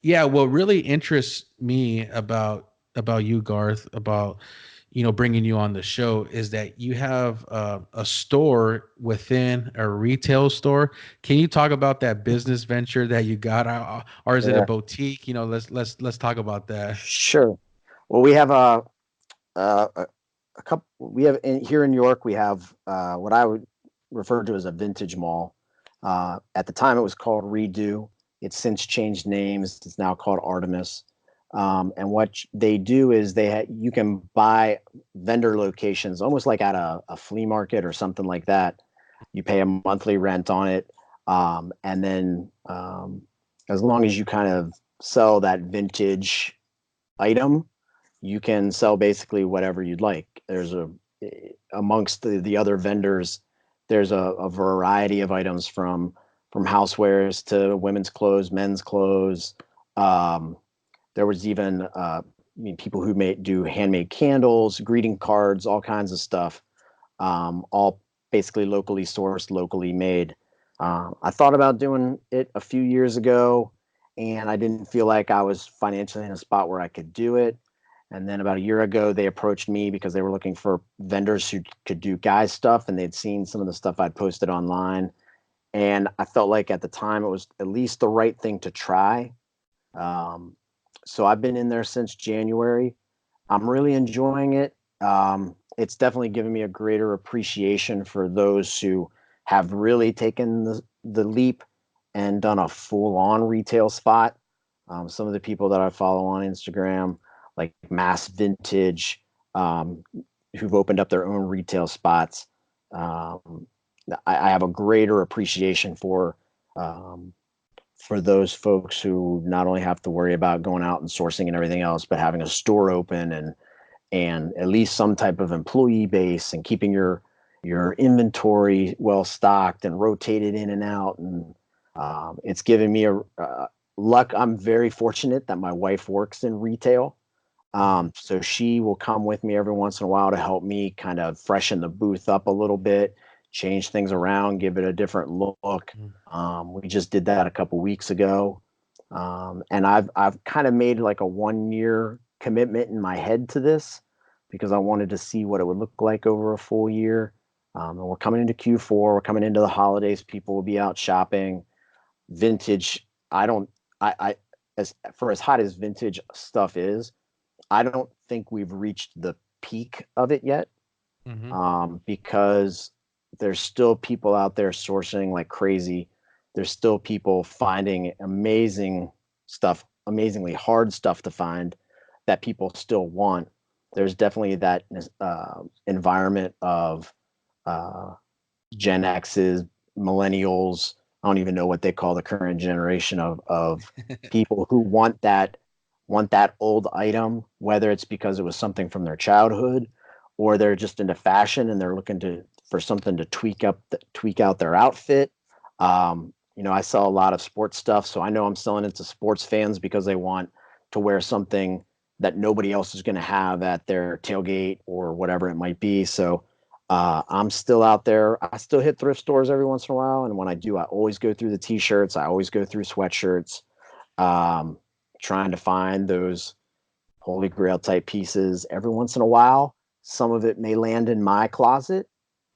S3: yeah, what really interests me about you, Garth, about bringing you on the show is that you have a store within a retail store. Can you talk about that business venture that you got, or is it a
S1: Yeah,
S3: boutique? Let's talk about that.
S1: sure. Well, we have a couple. We have here in New York. We have what I would refer to as a vintage mall. At the time, it was called Redo. It's since changed names. It's now called Artemis. And what they do is you can buy vendor locations almost like at a flea market or something like that. You pay a monthly rent on it, and then as long as you kind of sell that vintage item, you can sell basically whatever you'd like. There's amongst the other vendors, there's a variety of items from housewares to women's clothes, men's clothes. Um, there was even people who do handmade candles, greeting cards, all kinds of stuff, all basically locally sourced, locally made. I thought about doing it a few years ago, and I didn't feel like I was financially in a spot where I could do it. And then about a year ago, they approached me because they were looking for vendors who could do guys stuff, and they'd seen some of the stuff I'd posted online. And I felt like at the time it was at least the right thing to try. Um, so I've been in there since January. I'm really enjoying it. It's definitely given me a greater appreciation for those who have really taken the leap and done a full on retail spot. Some of the people that I follow on Instagram, like Mass Vintage, um, who've opened up their own retail spots. Um, I have a greater appreciation um, for those folks who not only have to worry about going out and sourcing and everything else, but having a store open and at least some type of employee base and keeping your inventory well stocked and rotated in and out. And it's given me a luck. I'm very fortunate that my wife works in retail.
S3: Mhm.
S1: So she will come with me every once in a while to help me kind of freshen the booth up a little bit, change things around, give it a different look.
S3: Mhm.
S1: We just did that a couple weeks ago. And I've kind of made like a 1 year commitment in my head to this because I wanted to see what it would look like over a full year. And we're coming into Q4, we're coming into the holidays, people will be out shopping. Vintage, I don't I as hot as vintage stuff is, I don't think we've reached the peak of it yet,
S3: Mhm.
S1: because there's still people out there sourcing like crazy. There's still people finding amazing stuff, amazingly hard stuff to find that people still want. There's definitely that environment of uh, Gen X's, millennials. I don't even know what they call the current generation of people who want that old item, whether it's because it was something from their childhood or they're just into fashion and they're looking to for something to tweak out their outfit. I sell a lot of sports stuff, so I know I'm selling it to sports fans because they want to wear something that nobody else is going to have at their tailgate or whatever it might be. So I'm still out there. I still hit thrift stores every once in a while, and when I do, I always go through the t-shirts. I always go through sweatshirts, um, trying to find those holy grail type pieces. Every once in a while, some of it may land in my closet,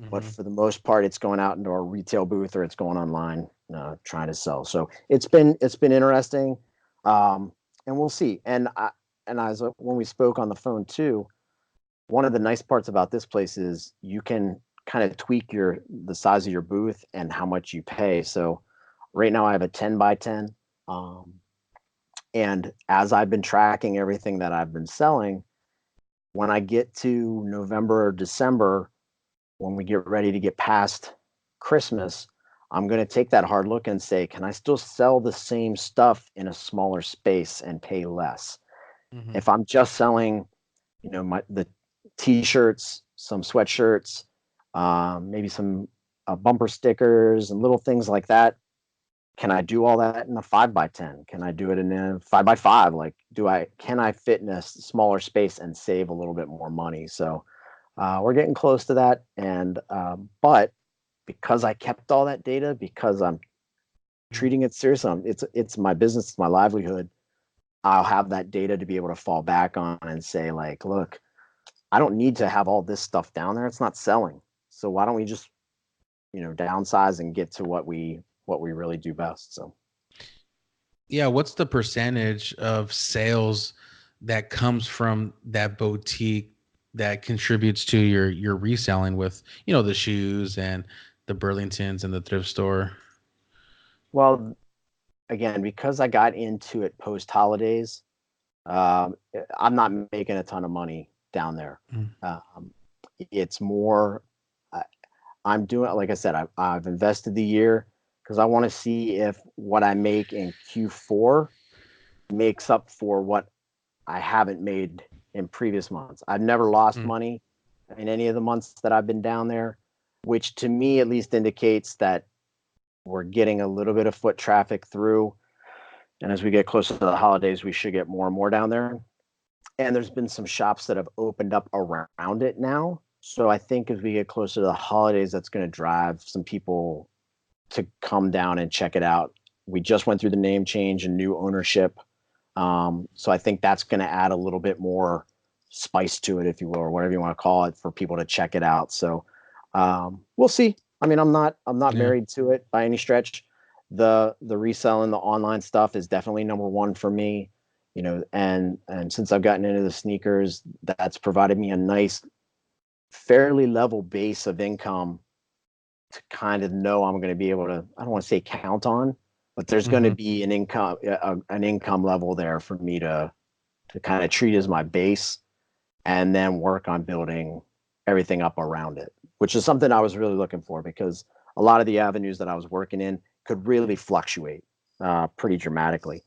S1: but
S3: Hmm.
S1: for the most part, it's going out into our retail booth or it's going online trying to sell. So it's been interesting, and we'll see. And as when we spoke on the phone too, one of the nice parts about this place is you can kind of tweak the size of your booth and how much you pay. So right now I have a 10 by 10. Um, and as I've been tracking everything that I've been selling, when I get to November or December, when we get ready to get past Christmas, I'm going to take that hard look and say, can I still sell the same stuff in a smaller space and pay less?
S3: Hmm.
S1: If I'm just selling, the t-shirts, some sweatshirts, maybe some bumper stickers and little things like that, can I do all that in a 5 by 10? Can I do it in a 5 by 5? Like, can I fit in a smaller space and save a little bit more money? So we're getting close to that. But because I kept all that data, because I'm treating it serious, it's my business, it's my livelihood. I'll have that data to be able to fall back on and say, like, look, I don't need to have all this stuff down there. It's not selling. So why don't we just, downsize and get to what we really do best? So
S3: Yeah, what's the percentage of sales that comes from that boutique that contributes to your reselling with, the shoes and the Burlingtons and the thrift store?
S1: well, again, because I got into it post holidays, I'm not making a ton of money down there.
S3: Mm,
S1: Um, it's more, I, I'm doing, like I said, I've invested the year because I want to see if what I make in Q4 makes up for what I haven't made in previous months. I've never lost
S3: mm,
S1: money in any of the months that I've been down there, which to me at least indicates that we're getting a little bit of foot traffic through. And as we get closer to the holidays, we should get more and more down there. And there's been some shops that have opened up around it now. So I think as we get closer to the holidays, that's going to drive some people to come down and check it out. We just went through the name change and new ownership. So I think that's going to add a little bit more spice to it, if you will, or whatever you want to call it, for people to check it out. So we'll see. I mean, I'm not
S3: yeah.
S1: married to it by any stretch. The reselling, the online stuff is definitely number one for me. And since I've gotten into the sneakers, that's provided me a nice, fairly level base of income to kind of know I'm going to be able to, I don't want to say count on, but there's going to
S3: Hmm.
S1: be an income level there for me to kind of treat as my base and then work on building everything up around it, which is something I was really looking for because a lot of the avenues that I was working in could really fluctuate pretty dramatically.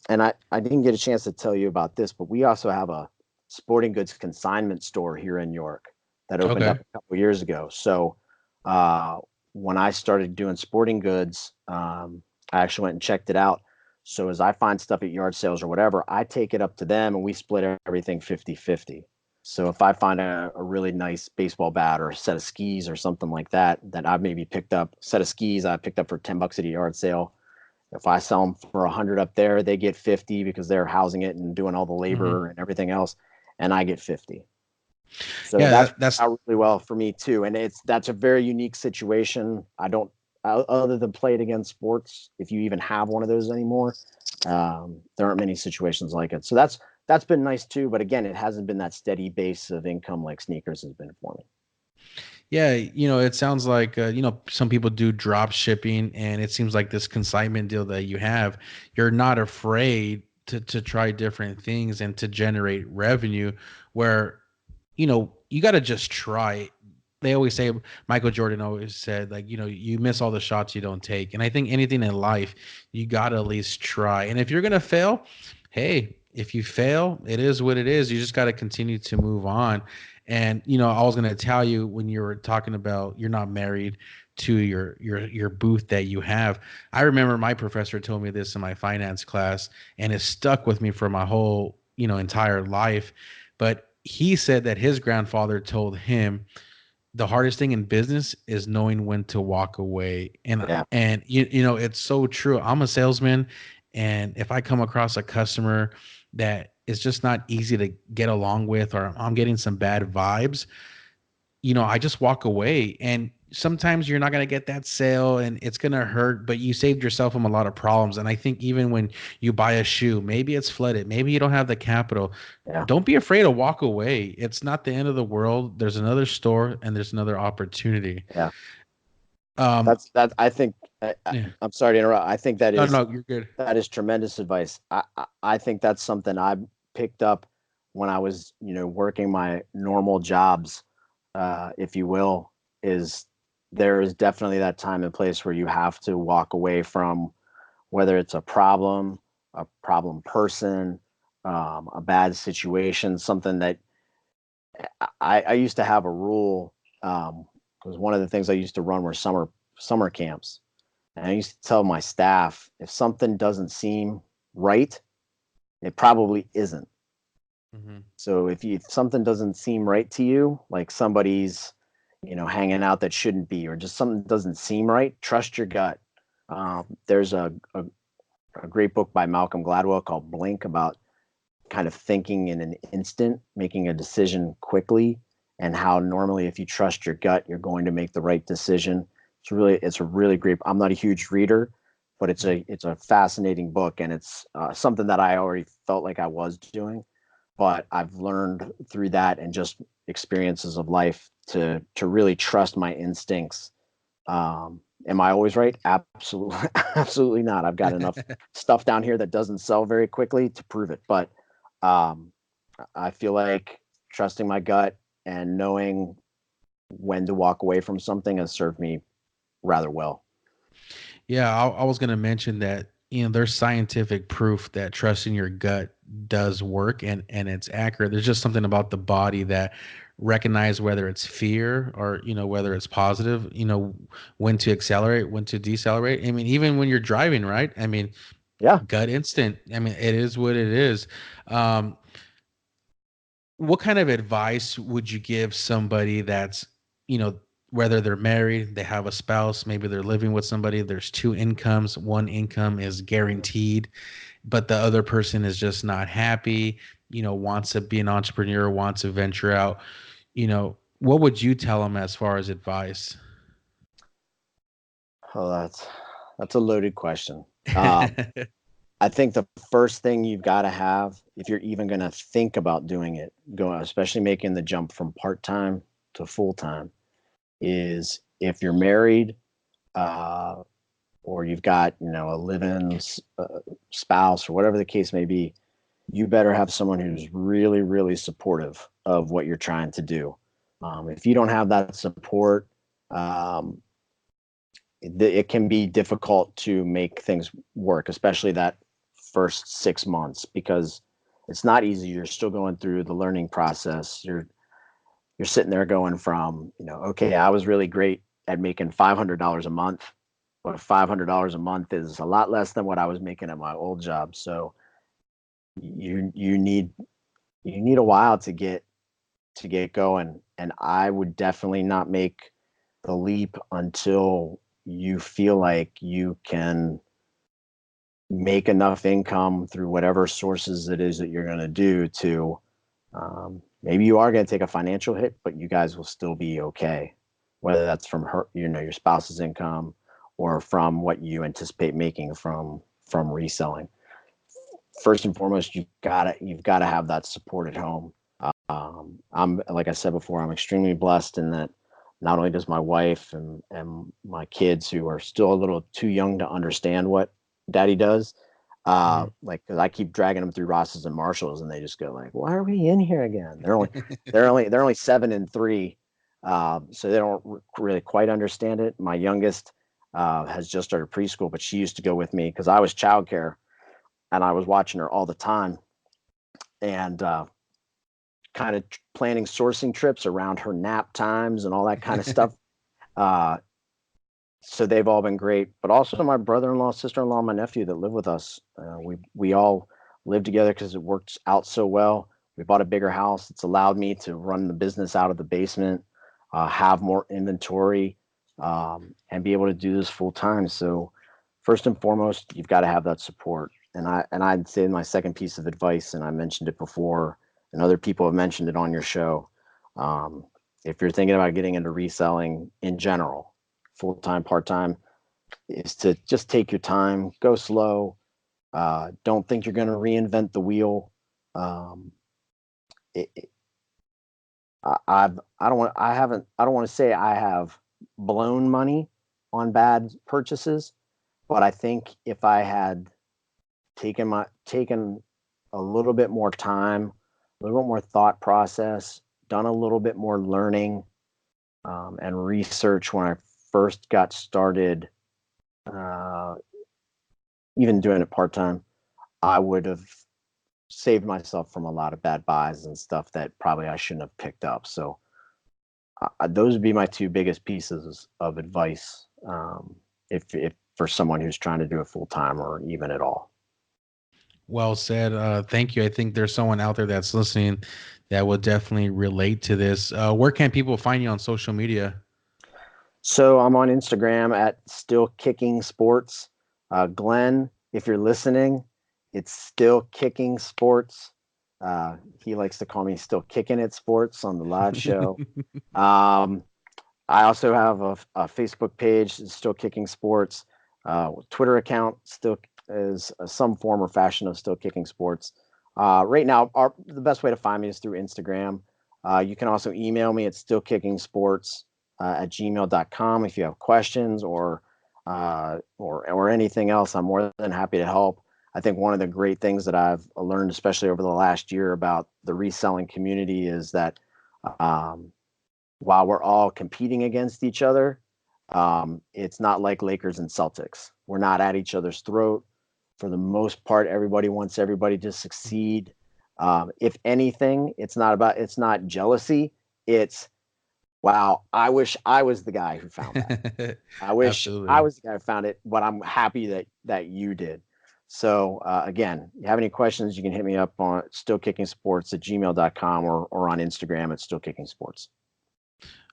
S1: And I didn't get a chance to tell you about this, but we also have a sporting goods consignment store here in York that opened
S3: Okay.
S1: up a couple years ago. So uh, when I started doing sporting goods, I actually went and checked it out. So as I find stuff at yard sales or whatever, I take it up to them and we split everything 50-50. So if I find a really nice baseball bat or a set of skis or something like that I've maybe picked up, set of skis I picked up for $10 at a yard sale. If I sell them for 100 up there, they get 50 because they're housing it and doing all the
S3: Hmm.
S1: labor and everything else, and I get 50. So
S3: Yeah,
S1: that's
S3: that's
S1: out really well for me too. And that's a very unique situation. I don't, other than play it against sports, if you even have one of those anymore, there aren't many situations like it. So that's been nice too. But again, it hasn't been that steady base of income like sneakers has been for me.
S3: Yeah, it sounds like some people do drop shipping, and it seems like this consignment deal that you have, you're not afraid to try different things and to generate revenue. Where you got to just try it. They always say, Michael Jordan always said, like, you miss all the shots you don't take. And I think anything in life, you got to at least try. And if you're going to fail, hey, if you fail, it is what it is. You just got to continue to move on. And, I was going to tell you when you were talking about you're not married to your booth that you have. I remember my professor told me this in my finance class, and it stuck with me for my whole, entire life. But he said that his grandfather told him the hardest thing in business is knowing when to walk away. And
S1: Yeah.
S3: and it's so true. I'm a salesman, and if I come across a customer that is just not easy to get along with, or I'm getting some bad vibes, I just walk away. And sometimes you're not going to get that sale and it's going to hurt, but you saved yourself from a lot of problems. And I think even when you buy a shoe, maybe it's flooded, maybe you don't have the capital,
S1: Yeah.
S3: don't be afraid to walk away. It's not the end of the world. There's another store and there's another opportunity.
S1: Yeah.
S3: Um,
S1: That I think
S3: yeah.
S1: I'm sorry to interrupt. I think
S3: No, no, you're good.
S1: that is tremendous advice. I think that's something I picked up when I was, working my normal jobs, if you will, is there is definitely that time and place where you have to walk away from, whether it's a problem person, a bad situation, something that I used to have a rule, because one of the things I used to run were summer camps. And I used to tell my staff, if something doesn't seem right, it probably isn't.
S3: Hmm.
S1: So if something doesn't seem right to you, like somebody's, hanging out that shouldn't be, or just something doesn't seem right, trust your gut. There's a great book by Malcolm Gladwell called Blink, about kind of thinking in an instant, making a decision quickly, and how normally if you trust your gut, you're going to make the right decision. It's a really great. I'm not a huge reader, but it's a fascinating book, and it's something that I already felt like I was doing, but I've learned through that and just experiences of life to really trust my instincts. Am I always right? Absolutely, absolutely not. I've got enough stuff down here that doesn't sell very quickly to prove it, but um, I feel like trusting my gut and knowing when to walk away from something has served me rather well.
S3: Yeah, I was going to mention that, there's scientific proof that trusting your gut does work, and it's accurate. There's just something about the body that recognize whether it's fear or, whether it's positive, when to accelerate, when to decelerate. I mean, even when you're driving, right? I mean,
S1: Yeah.
S3: gut instinct. I mean, it is what it is. Um, what kind of advice would you give somebody that's, you know, whether they're married, they have a spouse, maybe they're living with somebody, there's two incomes, one income is guaranteed, but the other person is just not happy, wants to be an entrepreneur, wants to venture out, what would you tell them as far as advice?
S1: Oh, that's a loaded question. I think the first thing you've got to have, if you're even going to think about doing it, especially making the jump from part time to full time, is if you're married, uh, or you've got a live-in spouse, or whatever the case may be, you better have someone who's really, really supportive of what you're trying to do. If you don't have that support, um, it can be difficult to make things work, especially that first 6 months, because it's not easy. You're still going through the learning process. You're sitting there going from, okay, I was really great at making $500 a month, but $500 a month is a lot less than what I was making at my old job. So you need a while to get going, and I would definitely not make the leap until you feel like you can make enough income through whatever sources it is that you're going to do to, maybe you are going to take a financial hit, but you guys will still be okay, whether that's from her, your spouse's income, or from what you anticipate making from reselling. First and foremost, you've got to have that support at home. I'm, like I said before, I'm extremely blessed in that not only does my wife and my kids, who are still a little too young to understand what daddy does,
S3: Mhm.
S1: like, because I keep dragging them through Ross's and Marshalls, and they just go like, "Why are we in here again?" They're only 7 and 3, so they don't really quite understand it. My youngest has just started preschool, but she used to go with me because I was childcare, and I was watching her all the time, and kind of planning sourcing trips around her nap times and all that kind of stuff. Uh, so they've all been great, but also my brother-in-law, sister-in-law, my nephew that live with us. We all live together because it works out so well. We bought a bigger house. It's allowed me to run the business out of the basement, have more inventory, and be able to do this full time. So first and foremost, you've got to have that support. and I'd say my second piece of advice, and I mentioned it before, and other people have mentioned it on your show. Um, if you're thinking about getting into reselling in general, full time, part time, is to just take your time, go slow. Don't think you're going to reinvent the wheel. Um, it, I don't want I haven't I don't want to say I have blown money on bad purchases, but I think if I had taken a little bit more time, a little bit more thought process, done a little bit more learning and research when I first got started, uh, even doing it part time, I would have saved myself from a lot of bad buys and stuff that probably I shouldn't have picked up. So those would be my two biggest pieces of advice, if for someone who's trying to do it full time or even at all.
S3: Well said. Thank you. I think there's someone out there that's listening that will definitely relate to this. Where can people find you on social media?
S1: So I'm on Instagram at Still Kicking Sports. Glenn, if you're listening, it's Still Kicking Sports. He likes to call me Still Kicking It Sports on the live show. Um, I also have a Facebook page, Still Kicking Sports. Twitter account still is some form or fashion of Still Kicking Sports. Right now, the best way to find me is through Instagram. You can also email me at stillkickingsports at gmail.com if you have questions or anything else. I'm more than happy to help. I think one of the great things that I've learned, especially over the last year, about the reselling community is that um, while we're all competing against each other, it's not like Lakers and Celtics. We're not at each other's throat. For the most part, everybody wants everybody to succeed. If anything, it's not jealousy. It's, wow, I wish I was the guy who found that. I wish I
S3: Absolutely.
S1: was the guy who found it, but I'm happy that you did. So again, you have any questions, you can hit me up on stillkickingsports at gmail.com or on Instagram at stillkickingsports.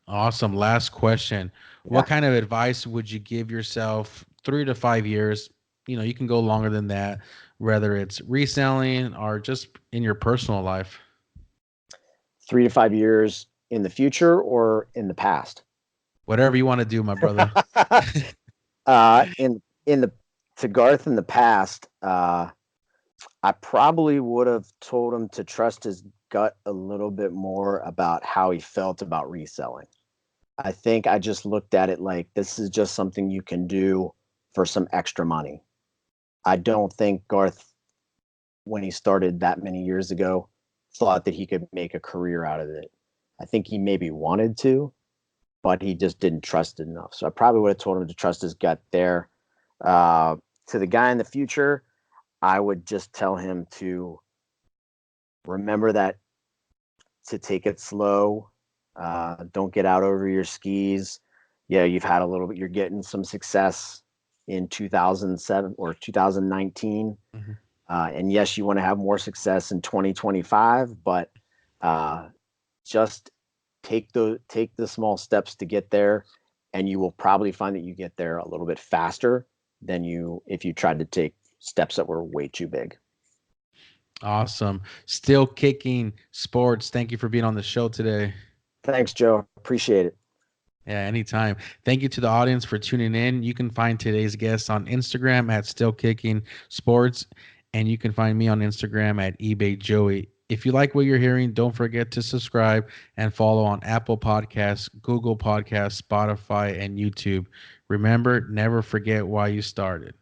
S3: Awesome. Last question. What
S1: Yeah.
S3: kind of advice would you give yourself 3 to 5 years? You can go longer than that, whether it's reselling or just in your personal life.
S1: 3 to 5 years in the future or in the past?
S3: Whatever you want to do, my brother.
S1: In the to Garth in the past, I probably would have told him to trust his gut a little bit more about how he felt about reselling. I think I just looked at it like this is just something you can do for some extra money. I don't think Garth, when he started that many years ago, thought that he could make a career out of it. I think he maybe wanted to, but he just didn't trust it enough. So I probably would have told him to trust his gut there. Uh, to the guy in the future, I would just tell him to remember that to take it slow. Don't get out over your skis. Yeah, you've had a little bit. You're getting some success in 2007 or 2019,
S3: Mhm.
S1: and yes, you want to have more success in 2025. But uh, just take the small steps to get there, and you will probably find that you get there a little bit faster than you if you tried to take steps that were way too big.
S3: Awesome. Still kicking sports. Thank you for being on the show today.
S1: Thanks, Joe. Appreciate it.
S3: Yeah, anytime. Thank you to the audience for tuning in. You can find today's guest on Instagram at Still Kicking Sports, and you can find me on Instagram at eBay Joey. If you like what you're hearing, don't forget to subscribe and follow on Apple Podcasts, Google Podcasts, Spotify, and YouTube. Remember, never forget why you started.